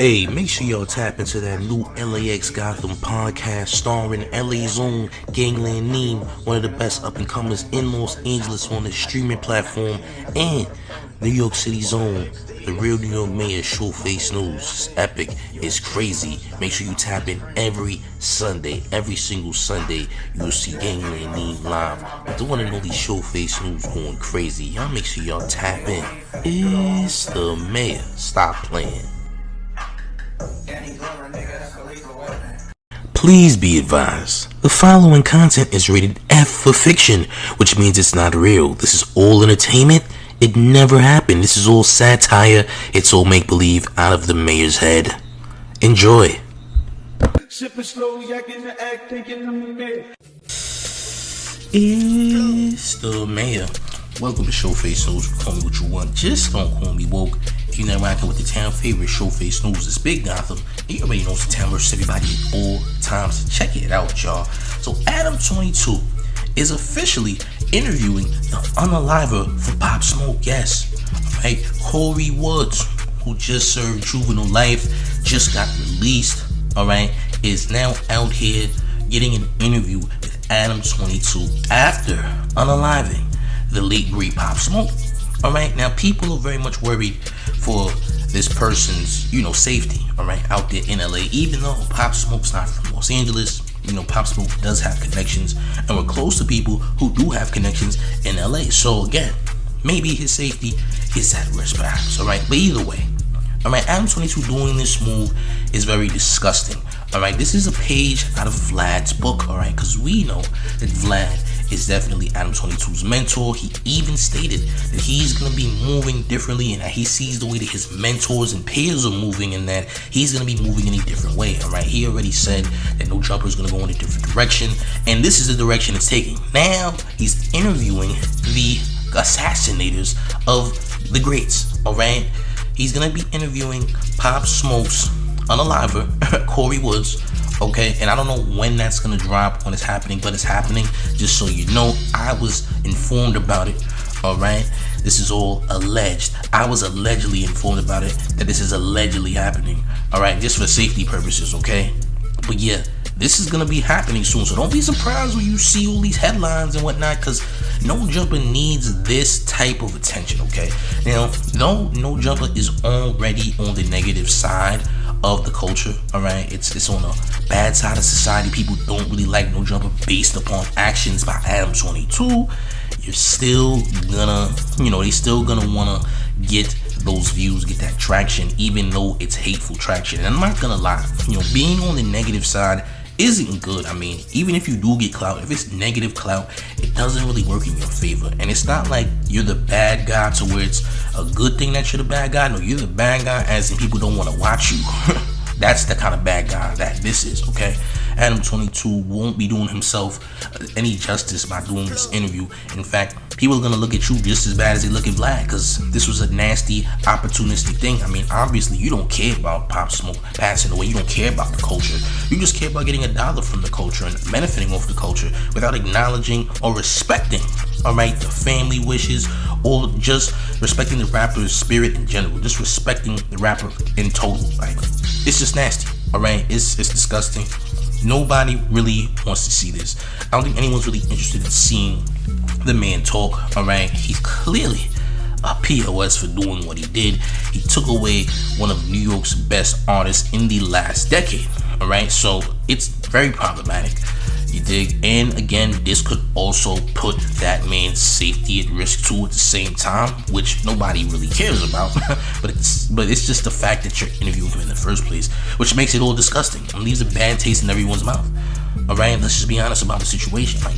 Hey, make sure y'all tap into that new LAX Gotham podcast starring LA's own Gangland Neem, one of the best up-and-comers in Los Angeles on the streaming platform, and New York City's own, the real New York mayor, Showface News. It's epic. It's crazy. Make sure you tap in every Sunday. Every single Sunday, you'll see Gangland Neem live. But the one and only Showface News going crazy. Y'all make sure y'all tap in. It's the mayor. Stop playing. Please be advised, the following content is rated F for fiction, which means it's not real. This is all entertainment. It never happened. This is all satire. It's all make-believe out of the mayor's head. Enjoy. It's the mayor. Welcome to Showface News. Call me what you want. Just don't call me woke. If you're not rocking with the town favorite, Showface News, it's Big Gotham. And you already know it's the town versus everybody at all times. Check it out, y'all. So ADAM22 is officially interviewing the unaliver for Pop Smoke. Yes, right? Corey Woods, who just served juvenile life, just got released, alright, is now out here getting an interview with ADAM22 after unaliving the late great Pop Smoke. Alright, now people are very much worried for this person's, safety, alright, out there in LA. Even though Pop Smoke's not from Los Angeles, Pop Smoke does have connections, and we're close to people who do have connections in LA. So again, maybe his safety is at risk perhaps, alright? But either way, alright, ADAM22 doing this move is very disgusting. Alright, this is a page out of Vlad's book, alright, because we know that Vlad is definitely ADAM22's mentor. He even stated that he's going to be moving differently and that he sees the way that his mentors and peers are moving and that he's going to be moving in a different way, alright? He already said that No Jumper is going to go in a different direction, and this is the direction it's taking. Now, he's interviewing the assassinators of the greats, alright? He's going to be interviewing Pop Smoke's unaliver, Corey Woods, okay? And I don't know when that's gonna drop, when it's happening, but it's happening. Just so you know, I was informed about it, alright? This is all alleged. I was allegedly informed about it, that this is allegedly happening, alright? Just for safety purposes, okay? But yeah, this is gonna be happening soon, so don't be surprised when you see all these headlines and whatnot, because No Jumper needs this type of attention, okay? Now, though No Jumper is already on the negative side of the culture, alright, it's on a bad side of society. People don't really like No Jumper based upon actions by ADAM22. You're still gonna, they still gonna wanna get those views, get that traction, even though it's hateful traction. And I'm not gonna lie, being on the negative side isn't good. I mean, even if you do get clout, if it's negative clout, it doesn't really work in your favor. And it's not like you're the bad guy to where it's a good thing that you're the bad guy. No, you're the bad guy as in people don't want to watch you. That's the kind of bad guy that this is, okay? ADAM22 won't be doing himself any justice by doing this interview. In fact, people are going to look at you just as bad as they look at Vlad, because this was a nasty, opportunistic thing. I mean, obviously, you don't care about Pop Smoke passing away. You don't care about the culture. You just care about getting $1 from the culture and benefiting off the culture without acknowledging or respecting, alright, the family wishes, or just respecting the rapper's spirit in general. Just respecting the rapper in total. Like, it's just nasty, alright? It's disgusting. Nobody really wants to see this. I don't think anyone's really interested in seeing the man talk, alright? He's clearly a POS for doing what he did. He took away one of New York's best artists in the last decade, alright? So it's very problematic, you dig? And again, this could also put that man's safety at risk too at the same time, which nobody really cares about. but it's just the fact that you're interviewing him in the first place, which makes it all disgusting and leaves a bad taste in everyone's mouth. Alright, let's just be honest about the situation. Like,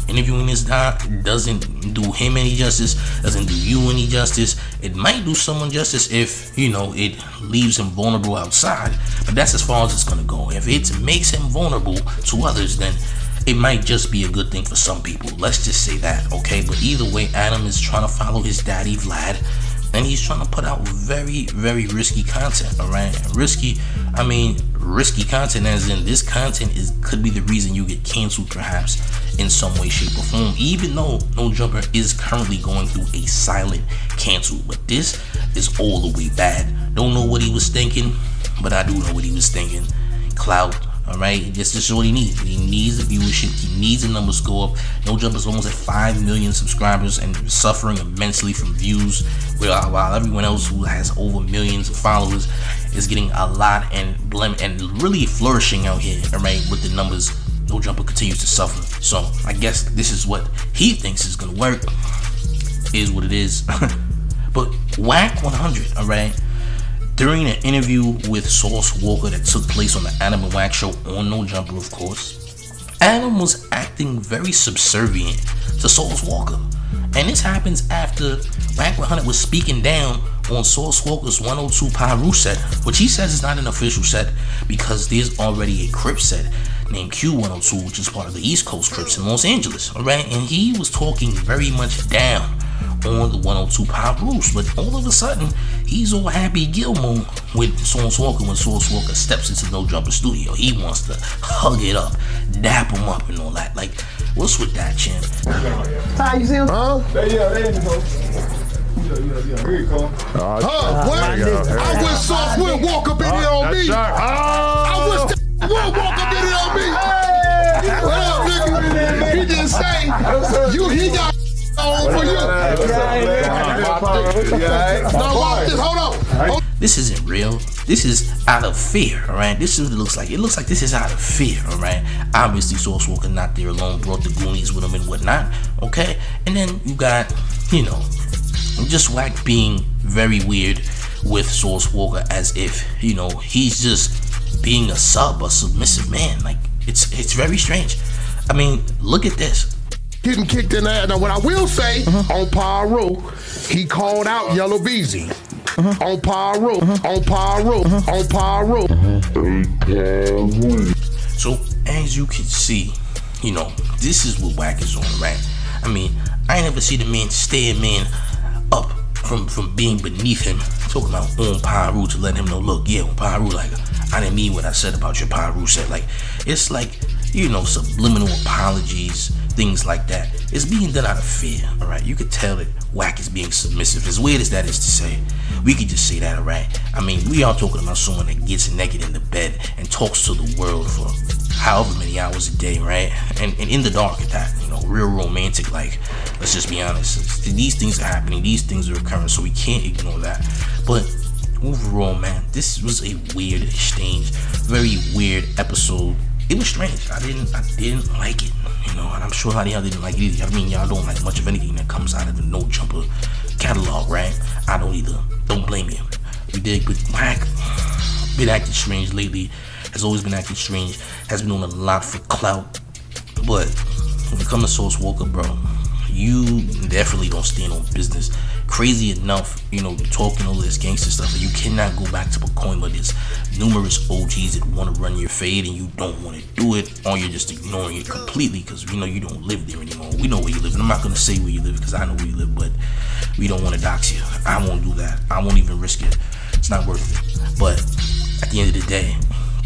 interviewing this guy doesn't do him any justice, doesn't do you any justice. It might do someone justice if, it leaves him vulnerable outside, but that's as far as it's gonna go. If it makes him vulnerable to others, then it might just be a good thing for some people. Let's just say that, okay? But either way, Adam is trying to follow his daddy, Vlad, and he's trying to put out very, very risky content, alright? Risky content as in this content could be the reason you get canceled perhaps in some way, shape, or form, even though No Jumper is currently going through a silent cancel. But this is all the way bad. Don't know what he was thinking. but I do know what he was thinking. Clout. Alright, this is what he needs. He needs the viewership. He needs the numbers to go up. No Jumper's almost at 5 million subscribers and suffering immensely from views, while everyone else who has over millions of followers is getting a lot and really flourishing out here. Alright, with the numbers, No Jumper continues to suffer. So I guess this is what he thinks is gonna work. Is what it is. But Wack 100, alright. During an interview with Sauce Walka that took place on the Adam and Wack show on No Jumper, of course, Adam was acting very subservient to Sauce Walka. And this happens after Wack 100 was speaking down on Sauce Walka's 102 Piru set, which he says is not an official set because there's already a Crip set named Q102, which is part of the East Coast Crips in Los Angeles. Alright, and he was talking very much down on the 102 Pirus, but all of a sudden he's all happy Gilmore with Sauce Walka when Sauce Walka steps into No Jumper studio. He wants to hug it up, dap him up and all that. Like, what's with that, champ? Ty, you see him? Huh? Yeah, there you go. Here you go. What? I wish Sauce would walk up in here on me. I wish that would walk up in here on me. What up, nigga? He didn't say he got for you. Now watch this. Hold on. This isn't real. This is out of fear, alright? This is what it looks like. It looks like this is out of fear, alright? Obviously, Sauce Walka not there alone, brought the Goonies with him and whatnot, okay? And then you got, just Wack being very weird with Sauce Walka as if, he's just being a submissive man. Like, it's very strange. I mean, look at this. Getting kicked in the ass. Now, what I will say on Piru, he called out Yellow Beezy. On Piru, on Piru. So, as you can see, this is what Wack is on, right? I mean, I ain't never seen a man stay a man up from being beneath him, talking about on Piru to let him know, look, yeah, on Piru, like, I didn't mean what I said about your Piru set. Like, it's like, subliminal apologies, things like that. It's being done out of fear, alright? You could tell that Wack is being submissive. As weird as that is to say, we could just say that, alright? I mean, we are talking about someone that gets naked in the bed and talks to the world for however many hours a day, right? And in the dark at that, real romantic, like, let's just be honest. These things are happening, these things are occurring, so we can't ignore that. But overall, man, this was a weird exchange, very weird episode. It was strange. I didn't like it, and I'm sure a lot of y'all didn't like it either. I mean, y'all don't like much of anything that comes out of the No Jumper catalog, right? I don't either. Don't blame you. We did, but Wack been acting strange lately. Has always been acting strange. Has been doing a lot for clout. But when it comes to Sauce Walka, bro, you definitely don't stand on business. Crazy enough, you're talking all this gangster stuff, and you cannot go back to Pacoima. There's numerous OGs that want to run your fade, and you don't want to do it, or you're just ignoring it completely because you don't live there anymore. We know where you live, and I'm not gonna say where you live because I know where you live, but we don't want to dox you. I won't do that. I won't even risk it. It's not worth it. But at the end of the day,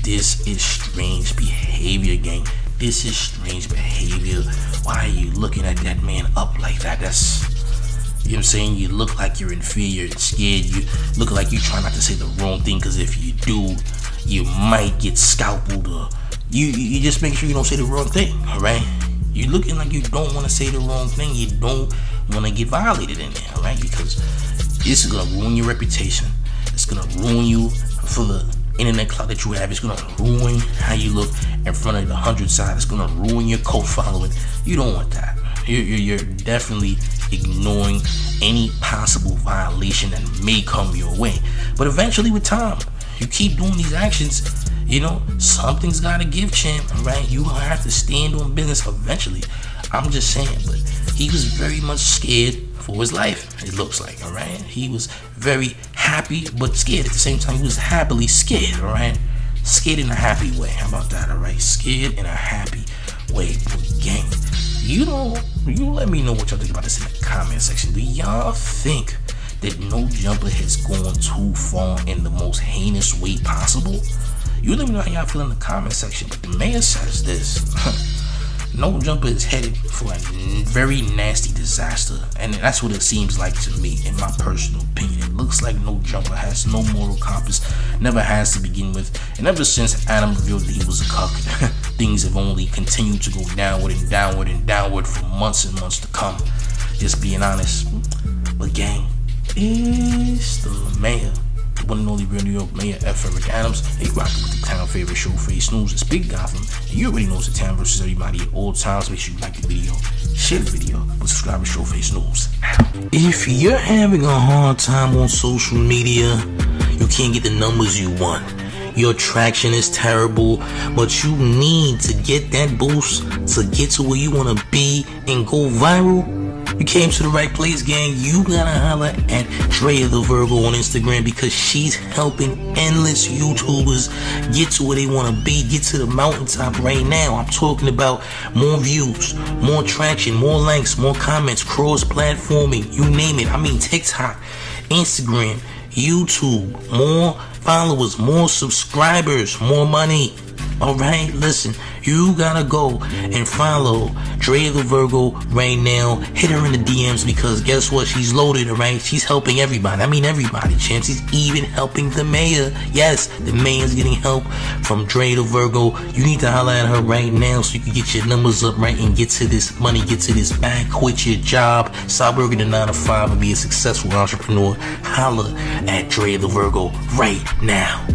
this is strange behavior, gang. This is strange behavior. Why are you looking at that man up like that? That's, you know what I'm saying? You look like you're in fear, you're scared, you look like you try not to say the wrong thing, because if you do, you might get scalped, or you just make sure you don't say the wrong thing, alright? You're looking like you don't want to say the wrong thing, you don't want to get violated in there, alright? Because this is going to ruin your reputation, it's going to ruin you for the internet clout that you have. It's gonna ruin how you look in front of the 100 side. It's gonna ruin your cult following. You don't want that. You're definitely ignoring any possible violation that may come your way. But eventually, with time, you keep doing these actions, something's gotta give, champ. Alright, you gonna have to stand on business eventually. I'm just saying, but he was very much scared for his life, it looks like, alright? He was very happy but scared at the same time. He was happily scared, alright? Scared in a happy way. How about that, alright? Scared in a happy way. Gang, you let me know what y'all think about this in the comment section. Do y'all think that No Jumper has gone too far in the most heinous way possible? You let me know how y'all feel in the comment section. But the mayor says this. No Jumper is headed for a very nasty disaster, and that's what it seems like to me, in my personal opinion. It looks like No Jumper has no moral compass, never has to begin with, and ever since Adam revealed that he was a cuck, things have only continued to go downward and downward and downward for months and months to come. Just being honest. But gang, it's the mayor, the one and only real New York mayor, F. Eric Adams. And you rockin' with the town favorite show face news. It's Big Gotham, and you already know it's the town versus everybody at all times. Make sure you like the video, share the video, but subscribe to Show Face News. If you're having a hard time on social media, you can't get the numbers you want, your traction is terrible, but you need to get that boost to get to where you want to be and go viral, you came to the right place, gang. You gotta holler at Drea the Virgo on Instagram, because she's helping endless YouTubers get to where they want to be, get to the mountaintop right now. I'm talking about more views, more traction, more likes, more comments, cross-platforming, you name it. I mean TikTok, Instagram, YouTube, more followers, more subscribers, more money. Alright, listen, you gotta go and follow Drea the Virgo right now. Hit her in the DMs, because guess what? She's loaded, alright? She's helping everybody. I mean everybody, champ. She's even helping the mayor. Yes, the mayor's getting help from Drea the Virgo. You need to holler at her right now so you can get your numbers up, right, and get to this money, get to this bag, quit your job, stop working a 9 to 5 and be a successful entrepreneur. Holler at Drea the Virgo right now.